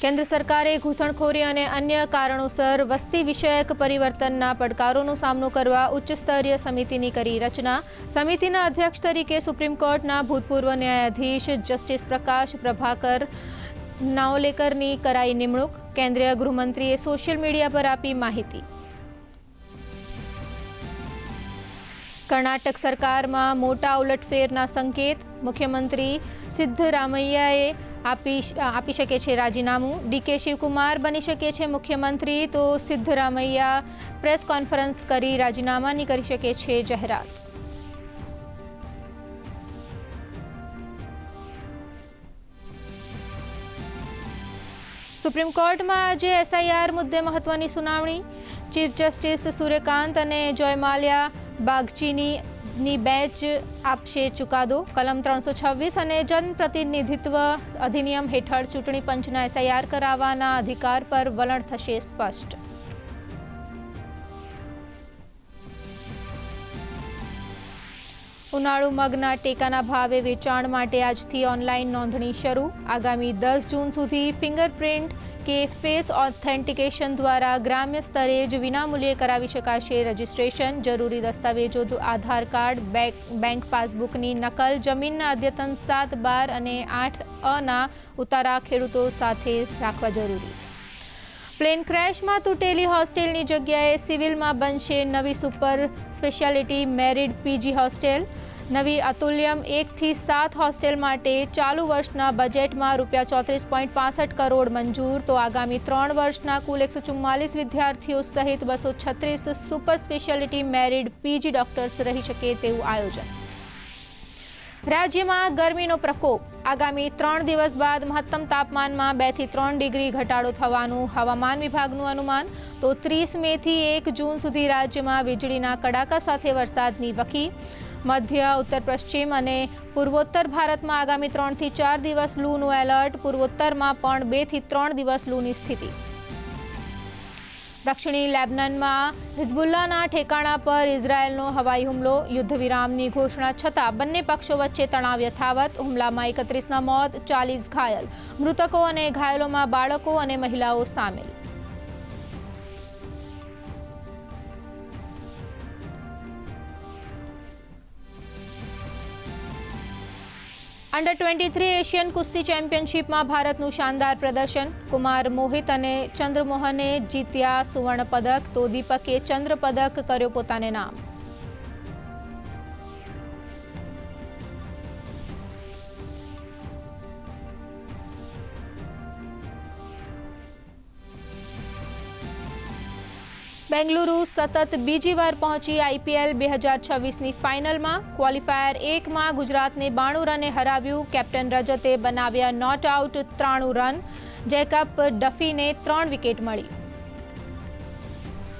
કેન્દ્ર સરકારે ઘૂસણખોરી અને અન્ય કારણોસર વસ્તી વિષયક પરિવર્તનના પડકારોનો સામનો કરવા ઉચ્ચ સ્તરીય સમિતિની કરી રચના। સમિતિના અધ્યક્ષ તરીકે સુપ્રીમ કોર્ટના ભૂતપૂર્વ ન્યાયાધીશ જસ્ટિસ પ્રકાશ પ્રભાકર નાઓલેકરની કરાઈ નિમણૂક। કેન્દ્રીય ગૃહમંત્રીએ સોશિયલ મીડિયા પર આપી માહિતી। કર્ણાટક સરકારમાં મોટા ઉલટફેરના સંકેત। મુખ્યમંત્રી સિદ્ધરામૈયાએ આપી શકે છે રાજીનામું। ડીકે શિવકુમાર બની શકે છે મુખ્યમંત્રી તો સિદ્ધરામૈયા પ્રેસ કોન્ફરન્સ કરી રાજીનામાની કરી શકે છે જાહેરાત। સુપ્રીમ કોર્ટમાં આજે એસઆઈઆર મુદ્દે મહત્વની સુનાવણી। ચીફ જસ્ટિસ સૂર્યકાંત અને જોય માલ્યા બાગચીની બેન્ચ આપશે ચુકાદો। કલમ 326 અને જનપ્રતિનિધિત્વ અધિનિયમ હેઠળ ચૂંટણી પંચના એસઆઈઆર કરાવવાના અધિકાર પર વલણ થશે સ્પષ્ટ। ઉનાળુ મગના ટેકાના ભાવે વેચાણ માટે આજથી ઓનલાઈન નોંધણી શરૂ। આગામી 10 જૂન સુધી ફિંગરપ્રિન્ટ કે ફેસ ઓથેન્ટિકેશન દ્વારા ગ્રામ્ય સ્તરે જ વિનામૂલ્યે કરાવી શકાશે રજીસ્ટ્રેશન। જરૂરી દસ્તાવેજો આધાર કાર્ડ, બેંક પાસબુકની નકલ, જમીનના અદ્યતન 7, 12 અને 8અના ઉતારા ખેડૂતો સાથે રાખવા જરૂરી। પ્લેન ક્રેશમાં તૂટેલી હોસ્ટેલની જગ્યાએ સિવિલમાં બનશે નવી super speciality married PG hostel. નવી અતુલ્યમ 1 થી 7 હોસ્ટેલ માટે ચાલુ વર્ષના બજેટમાં ₹34.65 કરોડ મંજૂર તો આગામી 3 વર્ષના કુલ 144 વિદ્યાર્થીઓ સહિત 236 super speciality married PG doctors રહી શકે તેવું આયોજન। રાજ્યમાં ગરમીનો પ્રકોપ। આગામી 3 દિવસ બાદ મહત્તમ તાપમાનમાં 2 થી 3 ડિગ્રી ઘટાડો થવાનું હવામાન વિભાગનું અનુમાન તો 30 મેથી 1 જૂન સુધી રાજ્યમાં વીજળીના કડાકા સાથે વરસાદની વકી। મધ્ય, ઉત્તર પશ્ચિમ અને પૂર્વોત્તર ભારતમાં આગામી 3 થી 4 દિવસ લૂનું એલર્ટ। પૂર્વોત્તરમાં પણ 2 થી 3 દિવસ લૂની સ્થિતિ। દક્ષિણી લેબનનમાં હિઝબુલ્લાના ઠેકાણા પર ઇઝરાયેલનો હવાઈ હુમલો। યુદ્ધ વિરામની ઘોષણા છતાં બંને પક્ષો વચ્ચે તણાવ યથાવત। હુમલામાં 31ના મોત, 40 ઘાયલ। મૃતકો અને ઘાયલોમાં બાળકો અને મહિલાઓ સામેલ। અંડર 23 એશિયન કુસ્તી ચેમ્પિયનશિપમાં ભારતનું શાનદાર પ્રદર્શન। કુમાર મોહિત અને ચંદ્રમોહને જીત્યા સુવર્ણ પદક તો દીપકે ચંદ્ર પદક કર્યો પોતાને નામ। બેંગલુરુ સતત બીજી વાર પહોંચી આઈપીએલ 2026ની ફાઇનલમાં। ક્વોલિફાયર 1માં ગુજરાતને 92 રને હરાવ્યું। કેપ્ટન રજતે બનાવ્યા નોટ આઉટ 93 રન। જેકબ ડફીને 3 વિકેટ મળી।